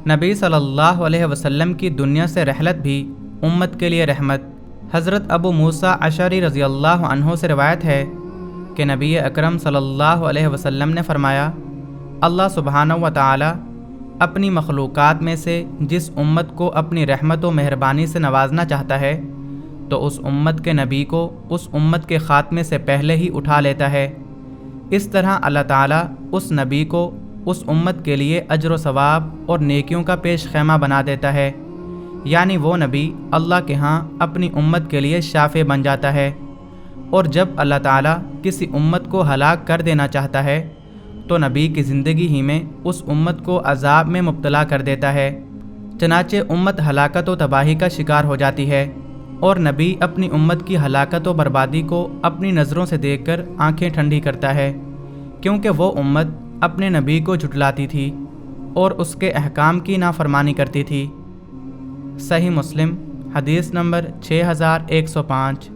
نبی صلی اللہ علیہ وسلم کی دنیا سے رحلت بھی امت کے لیے رحمت۔ حضرت ابو موسیٰ اشعری رضی اللہ عنہ سے روایت ہے کہ نبی اکرم صلی اللہ علیہ وسلم نے فرمایا، اللہ سبحانہ و تعالی اپنی مخلوقات میں سے جس امت کو اپنی رحمت و مہربانی سے نوازنا چاہتا ہے تو اس امت کے نبی کو اس امت کے خاتمے سے پہلے ہی اٹھا لیتا ہے۔ اس طرح اللہ تعالیٰ اس نبی کو اس امت کے لیے اجر و ثواب اور نیکیوں کا پیش خیمہ بنا دیتا ہے، یعنی وہ نبی اللہ کے ہاں اپنی امت کے لیے شافع بن جاتا ہے۔ اور جب اللہ تعالیٰ کسی امت کو ہلاک کر دینا چاہتا ہے تو نبی کی زندگی ہی میں اس امت کو عذاب میں مبتلا کر دیتا ہے، چنانچہ امت ہلاکت و تباہی کا شکار ہو جاتی ہے، اور نبی اپنی امت کی ہلاکت و بربادی کو اپنی نظروں سے دیکھ کر آنکھیں ٹھنڈی کرتا ہے، کیونکہ وہ امت اپنے نبی کو جھٹلاتی تھی اور اس کے احکام کی نافرمانی کرتی تھی۔ صحیح مسلم حدیث نمبر 6105۔